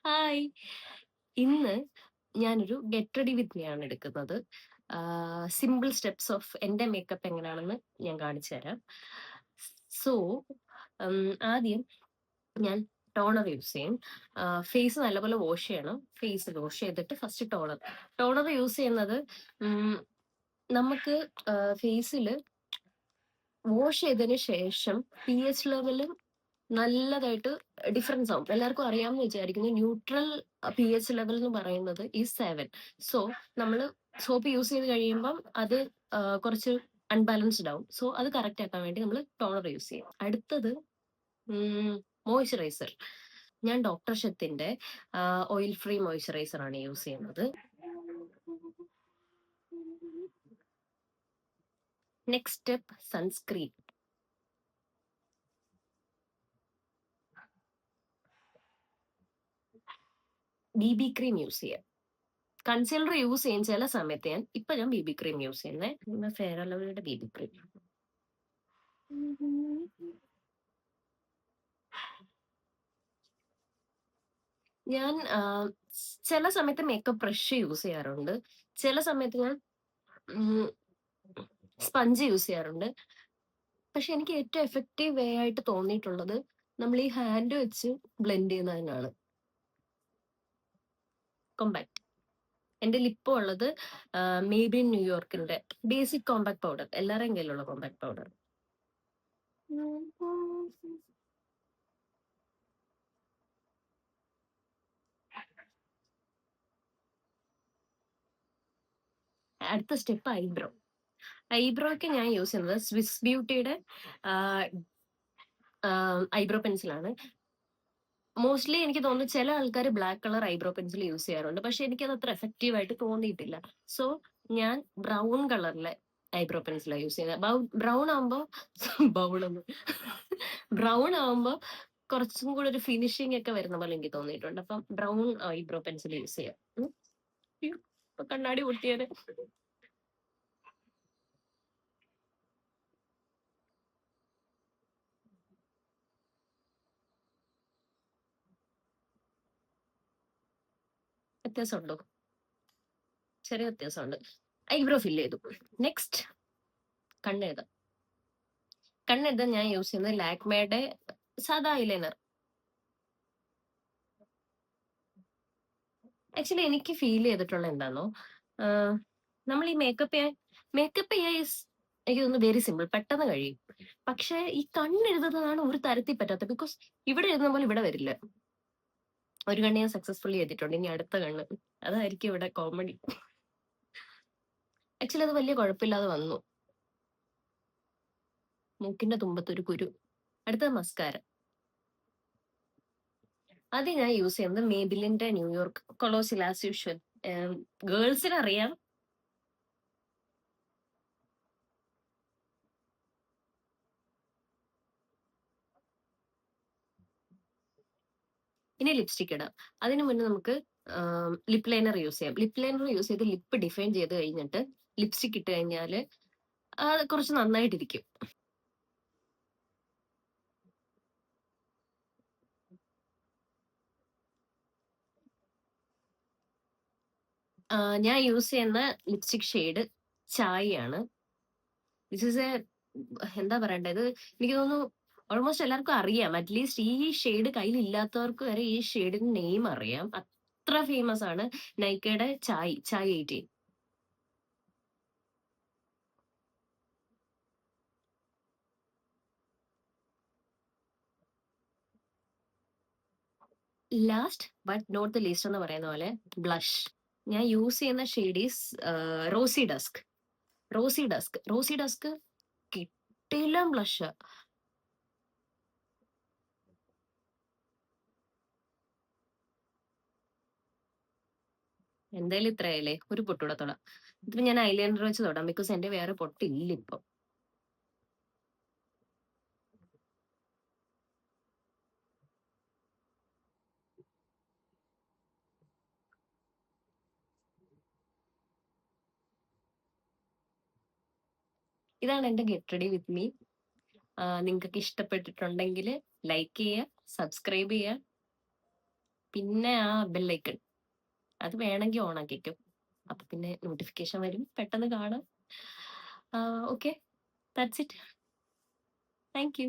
Hi. ഇന്ന് ഞാനൊരു get ready with me ആണ് എടുക്കുന്നത്. സിമ്പിൾ സ്റ്റെപ്സ് ഓഫ് എന്റെ മേക്കപ്പ് എങ്ങനെയാണെന്ന് ഞാൻ കാണിച്ചു തരാം. സോ, ആദ്യം ഞാൻ ടോണർ യൂസ് ചെയ്യും. ഫേസ് നല്ലപോലെ വാഷ് ചെയ്യണം. ഫേസ് വാഷ് ചെയ്തിട്ട് ഫസ്റ്റ് ടോണർ. ടോണർ യൂസ് ചെയ്യുന്നത് ഉം, നമുക്ക് ഫേസിൽ വാഷ് ചെയ്തതിന് ശേഷം pH ലെവലും നല്ലതായിട്ട് ഡിഫറൻസ് ആവും. എല്ലാവർക്കും അറിയാമെന്ന് വിചാരിക്കുന്നു. ന്യൂട്രൽ pH ലെവൽ എന്ന് പറയുന്നത് ഈ 7. സോ നമ്മൾ സോപ്പ് യൂസ് ചെയ്ത് കഴിയുമ്പം അത് കുറച്ച് അൺബാലൻസ്ഡ് ആവും. സോ അത് കറക്റ്റ് ആക്കാൻ വേണ്ടി നമ്മൾ ടോണർ യൂസ് ചെയ്യും. അടുത്തത് മോയ്സ്ചറൈസർ. ഞാൻ ഡോക്ടർ ഷെത്തിന്റെ ഓയിൽ ഫ്രീ മോയ്സ്ചറൈസർ ആണ് യൂസ് ചെയ്യുന്നത്. Next step sunscreen. BB cream use ചെയ്യാം. കൺസീലർ യൂസ് ചെയ്യും ചില സമയത്ത്. ഞാൻ BB ക്രീം യൂസ് ചെയ്യുന്നത്. ഫെയർ ആൻഡ് ലവ്ലിയുടെ BB ക്രീം. ഞാൻ ചില സമയത്ത് മേക്കപ്പ് ബ്രഷ് യൂസ് ചെയ്യാറുണ്ട്. ചില സമയത്ത് ഞാൻ സ്പഞ്ച് യൂസ് ചെയ്യാറുണ്ട്. പക്ഷെ എനിക്ക് ഏറ്റവും എഫക്റ്റീവ് വേ ആയിട്ട് തോന്നിയിട്ടുള്ളത് നമ്മൾ ഈ ഹാൻഡ് വെച്ച് ബ്ലെൻഡ് ചെയ്യുന്നതിനാണ്. കോമ്പാക്ട്. എന്റെ ലിപ്പ് ഉള്ളത് മേബിൻ ന്യൂയോർക്കിന്റെ ബേസിക് കോമ്പാക്ട് പൗഡർ. എല്ലാവരുടെയും കയ്യിലുള്ള കോമ്പാക്ട് പൗഡർ. അടുത്ത സ്റ്റെപ്പ് ഐബ്രോ. ഐബ്രോയ്ക്ക് ഞാൻ യൂസ് ചെയ്യുന്നത് സ്വിസ് ബ്യൂട്ടിയുടെ ഐബ്രോ പെൻസിലാണ്. മോസ്റ്റ്ലി എനിക്ക് തോന്നുന്നു ചില ആൾക്കാർ black colour eyebrow pencil use ചെയ്യാറുണ്ട്. പക്ഷെ എനിക്കത് അത്ര എഫക്റ്റീവ് ആയിട്ട് തോന്നിയിട്ടില്ല. സോ ഞാൻ ബ്രൗൺ കളറിലെ ഐബ്രോ പെൻസിലാണ് യൂസ് ചെയ്യുന്നത്. ബ്രൗൺ ആകുമ്പോൾ ബ്രൗൺ ആകുമ്പോൾ കുറച്ചും കൂടെ ഒരു ഫിനിഷിംഗ് ഒക്കെ വരുന്ന പോലെ എനിക്ക് തോന്നിയിട്ടുണ്ട്. അപ്പം ബ്രൗൺ ഐബ്രോ പെൻസിൽ യൂസ് ചെയ്യാം. ഇപ്പൊ കണ്ണാടി പൊട്ടിയത്. വ്യത്യാസമുണ്ടോ? ചെറിയ വ്യത്യാസമുണ്ട്. ഐബ്രോ ഫിൽ ചെയ്തു. നെക്സ്റ്റ് കണ്ണെഴുതാം. കണ്ണെഴുതാൻ ഞാൻ യൂസ് ചെയ്യുന്നത് ലാക്മേയുടെ സാധാ ഐലൈനർ. ആക്ച്വലി എനിക്ക് ഫീൽ ചെയ്തിട്ടുള്ള എന്താണോ, നമ്മൾ ഈ മേക്കപ്പ് ചെയ്യാൻ എനിക്ക് തോന്നുന്നു വെരി സിമ്പിൾ, പെട്ടെന്ന് കഴിയും. പക്ഷെ ഈ കണ്ണെഴുതുന്നതാണ് ഒരു തരത്തിൽ പറ്റാത്തത്. ബിക്കോസ് ഇവിടെ എഴുതുന്ന പോലെ ഇവിടെ വരില്ല. ഒരു കണ്ണ് ഞാൻ സക്സസ്ഫുള്ളി എഴുതിയിട്ടുണ്ട്. ഇനി അടുത്ത കണ്ണ്, അതായിരിക്കും ഇവിടെ കോമഡി. ആക്ച്വലി അത് വലിയ കുഴപ്പമില്ലാതെ വന്നു. മൂക്കിന്റെ തുമ്പത്തൊരു കുരു. അടുത്തത് മസ്കാര. അത് ഞാൻ യൂസ് ചെയ്യുന്നത് മേബിലിന്റെ ന്യൂയോർക്ക് കൊളോസിൽ ആസ് യൂഷ്വൽ. ഗേൾസിന് അറിയാം. ഇനി ലിപ്സ്റ്റിക് ഇടാം. അതിനു മുന്നേ നമുക്ക് ലിപ് ലൈനർ യൂസ് ചെയ്യാം. ലിപ് ലൈനർ യൂസ് ചെയ്ത് ലിപ്പ് ഡിഫൈൻ ചെയ്ത് കഴിഞ്ഞിട്ട് ലിപ്സ്റ്റിക് ഇട്ട് കഴിഞ്ഞാൽ അത് കുറച്ച് നന്നായിട്ടിരിക്കും. ഞാൻ യൂസ് ചെയ്യുന്ന ലിപ്സ്റ്റിക് ഷെയ്ഡ് ചായ ആണ്. ദിസ് ഇസ് എ, എന്താ പറയണ്ടേ, ഇത് എനിക്ക് തോന്നുന്നു ഓൾമോസ്റ്റ് എല്ലാവർക്കും അറിയാം. അറ്റ്ലീസ്റ്റ് ഈ ഷെയ്ഡ് കയ്യിൽ ഇല്ലാത്തവർക്ക് വരെ ഈ ഷെയ്ഡിന്റെ നെയിം അറിയാം. അത്ര ഫേമസ് ആണ് നൈക്കയുടെ chai 18. Last but not the least എന്ന് പറയുന്ന പോലെ ബ്ലഷ്. ഞാൻ യൂസ് ചെയ്യുന്ന shade is rosy dusk. Rosy dusk കിട്ടില്ല ബ്ലഷ്. എന്തായാലും ഇത്രയല്ലേ, ഒരു പൊട്ടൂടെ തൊടാം. ഇതിപ്പോ ഞാൻ ഐലൈനർ വെച്ച് തൊടാം, ബിക്കോസ് എന്റെ വേറെ പൊട്ടില്ല ഇപ്പൊ. ഇതാണ് എന്റെ ഗെറ്റ് റെഡി വിത്ത് മീ. നിങ്ങൾക്ക് ഇഷ്ടപ്പെട്ടിട്ടുണ്ടെങ്കിൽ ലൈക്ക് ചെയ്യുക, സബ്സ്ക്രൈബ് ചെയ്യുക. പിന്നെ ആ ബെല്ലൈക്കൺ അത് വേണമെങ്കിൽ ഓൺ ആക്കിക്കോ. അപ്പൊ പിന്നെ നോട്ടിഫിക്കേഷൻ വരും, പെട്ടെന്ന് കാണാം. Okay, that's it. Thank you.